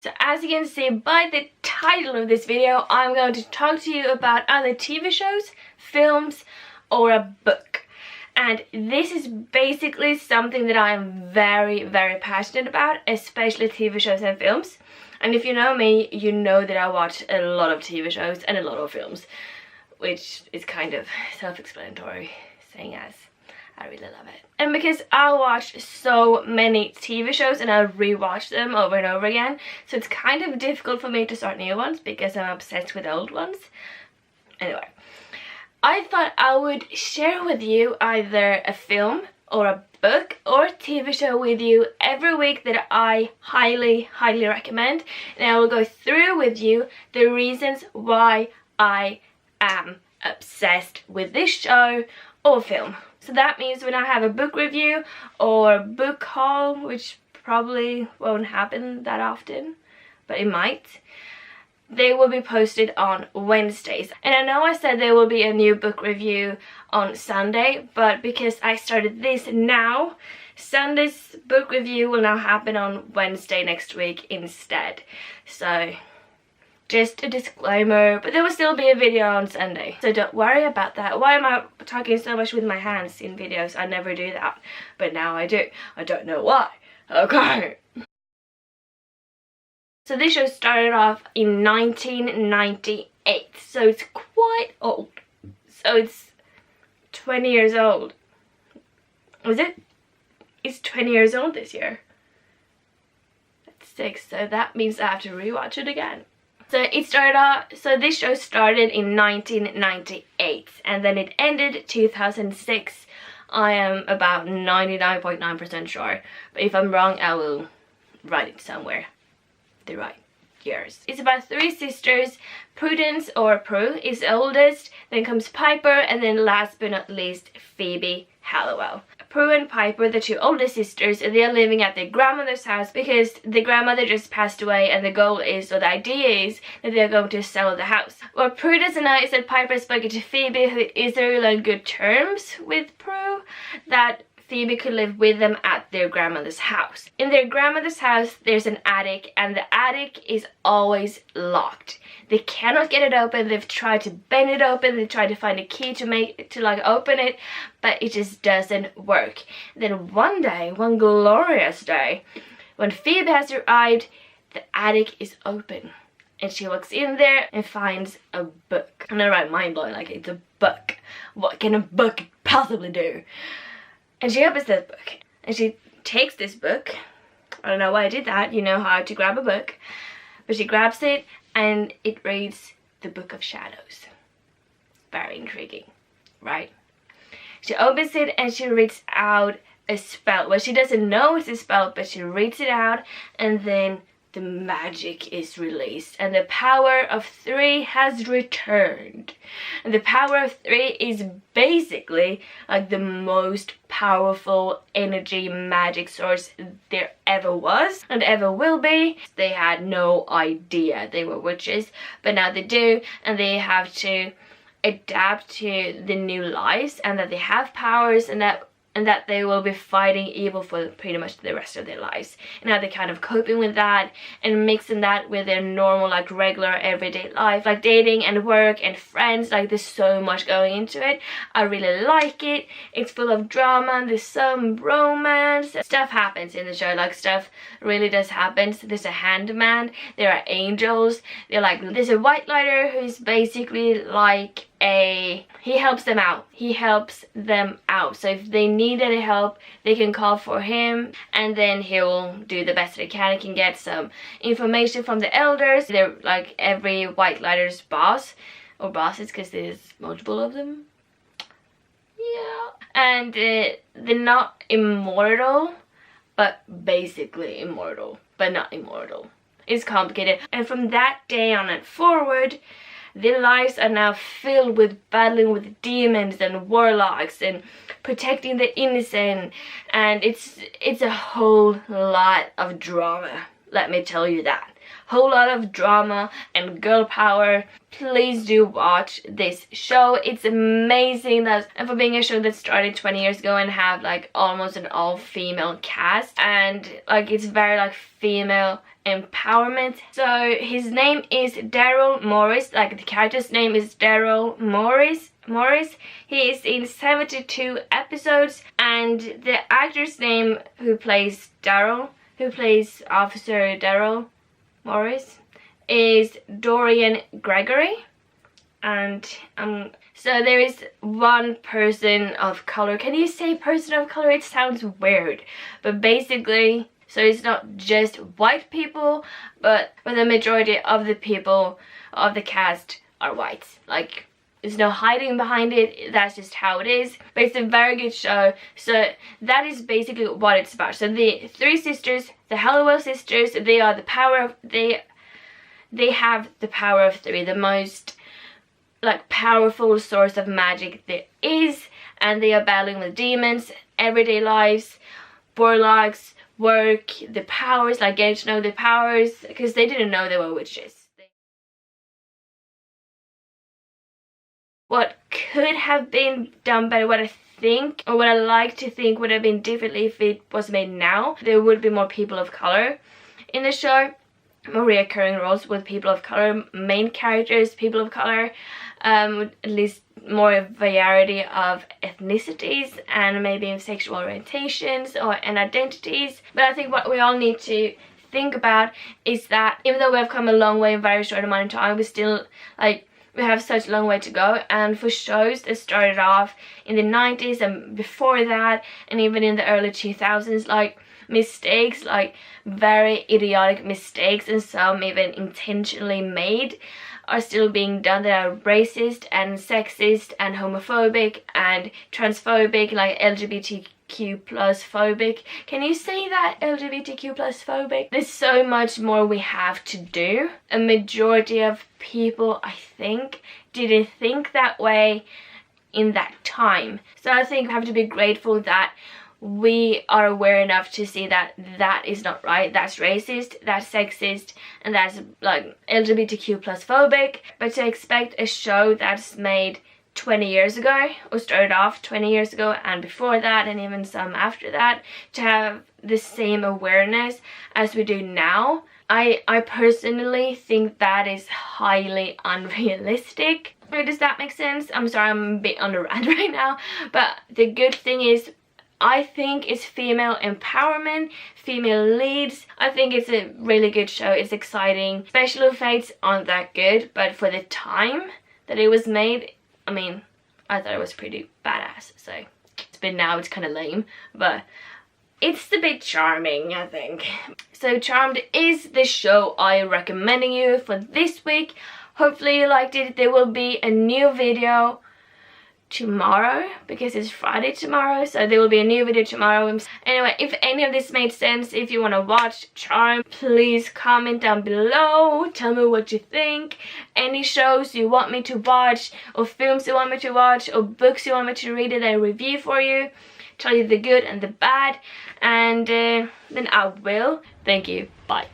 So as you can see by the title of this video, I'm going to talk to you about either TV shows, films, or a book. And this is basically something that I am very, very passionate about, especially TV shows and films. And if you know me, you know that I watch a lot of TV shows and a lot of films, which is kind of self-explanatory, saying as I really love it. And because I watch so many TV shows and I rewatch them over and over again, so it's kind of difficult for me to start new ones because I'm obsessed with old ones. Anyway, I thought I would share with you either a film or a book or a TV show with you every week that I highly recommend, and I will go through with you the reasons why I am obsessed with this show or film. So that means when I have a book review or a book haul, which probably won't happen that often, but it might, they will be posted on Wednesdays. And I know I said there will be a new book review on Sunday, but because I started this now, Sunday's book review will now happen on Wednesday next week instead. So just a disclaimer, but there will still be a video on Sunday, so don't worry about that. Why am I talking so much with my hands in videos? I never do that, but now I do. I don't know why. Okay. So this show started off in 1998, so it's quite old. So it's 20 years old. Was it? It's 20 years old this year. That's 6, so that means I have to rewatch it again. So this show started in 1998 and then it ended 2006. I am about 99.9% sure, but if I'm wrong I will write it somewhere the right years. It's about 3 sisters. Prudence, or Prue, is the oldest, then comes Piper, and then last but not least Phoebe Halliwell. Prue and Piper, the 2 oldest sisters, they are living at their grandmother's house because the grandmother just passed away, and the goal is, or the idea is, that they're going to sell the house. What Prue doesn't know is that Piper has spoken to Phoebe, who is really on good terms with Prue, that Phoebe could live with them at their grandmother's house. In their grandmother's house, there's an attic, and the attic is always locked. They cannot get it open. They've tried to bend it open. They tried to find a key to open it, but it just doesn't work. Then one day, one glorious day, when Phoebe has arrived, the attic is open. And she walks in there and finds a book. And I'm right, mind blowing, like, it's a book. What can a book possibly do? And she opens this book, and she takes this book. I don't know why I did that, you know how to grab a book. But she grabs it, and it reads the Book of Shadows. Very intriguing, right? She opens it, and she reads out a spell. Well, she doesn't know it's a spell, but she reads it out, and then the magic is released, and the power of 3 has returned. And the power of 3 is basically like the most powerful energy magic source there ever was and ever will be. They had no idea they were witches, but now they do, and they have to adapt to the new lives, and that they have powers, and that they will be fighting evil for pretty much the rest of their lives. And how they're kind of coping with that and mixing that with their normal, like, regular everyday life, like dating and work and friends. Like, there's so much going into it. I really like it. It's full of drama. There's some romance. Stuff happens in the show. Like, stuff really does happen. So there's a handyman. There are angels. There's a white lighter who's basically like he helps them out. He helps them out. So if they need any help, they can call for him, and then he will do the best that he can. He can get some information from the elders. They're like every white lighter's boss, or bosses, because there's multiple of them. Yeah. And they're not immortal, but basically immortal, but not immortal. It's complicated. And from that day on and forward, their lives are now filled with battling with demons and warlocks and protecting the innocent, and it's a whole lot of drama, let me tell you that. Whole lot of drama and girl power. Please do watch this show. It's amazing, and for being a show that started 20 years ago and have like almost an all-female cast, and like it's very like female empowerment. So his name is Daryl Morris, like the character's name is Daryl Morris. He is in 72 episodes, and the actor's name who plays Daryl, who plays Officer Daryl Morris, is Dorian Gregory. And so there is one person of color. Can you say person of color? It sounds weird, but basically, so it's not just white people, but the majority of the people of the cast are white. Like, there's no hiding behind it, that's just how it is. But it's a very good show, so that is basically what it's about. So the three sisters, the Halliwell sisters, they are the power of, they have the power of three, the most like powerful source of magic there is, and they are battling with demons, everyday lives, warlocks, work, the powers, like getting to know the powers, because they didn't know they were witches. What could have been done better, what I think, or what I like to think would have been differently if it was made now, there would be more people of color in the show, more reoccurring roles with people of color, main characters, people of color, at least more variety of ethnicities and maybe sexual orientations and identities. But I think what we all need to think about is that even though we have come a long way in a very short amount of time, we still, like, we have such a long way to go. And for shows that started off in the 90s and before that, and even in the early 2000s, like, mistakes, like very idiotic mistakes, and some even intentionally made, are still being done that are racist and sexist and homophobic and transphobic, like LGBTQ plus phobic. Can you say that? LGBTQ plus phobic? There's so much more we have to do. A majority of people, I think, didn't think that way in that time. So I think we have to be grateful that we are aware enough to see that that is not right, that's racist, that's sexist, and that's like LGBTQ plus phobic. But to expect a show that's made 20 years ago, or started off 20 years ago and before that, and even some after that, to have the same awareness as we do now, I personally think that is highly unrealistic. Does that make sense? I'm sorry, I'm a bit on a rant right now, but the good thing is, I think it's female empowerment, female leads. I think it's a really good show. It's exciting. Special effects aren't that good, but for the time that it was made, I mean, I thought it was pretty badass. So, but now it's kind of lame, but it's a bit charming, I think. So Charmed is the show I'm recommending you for this week. Hopefully you liked it. There will be a new video tomorrow because it's Friday tomorrow, so there will be a new video tomorrow. Anyway, if any of this made sense, if you want to watch Charmed, please comment down below, tell me what you think. Any shows you want me to watch, or films you want me to watch, or books you want me to read that I review for you, tell you the good and the bad, and then I will. Thank you, bye.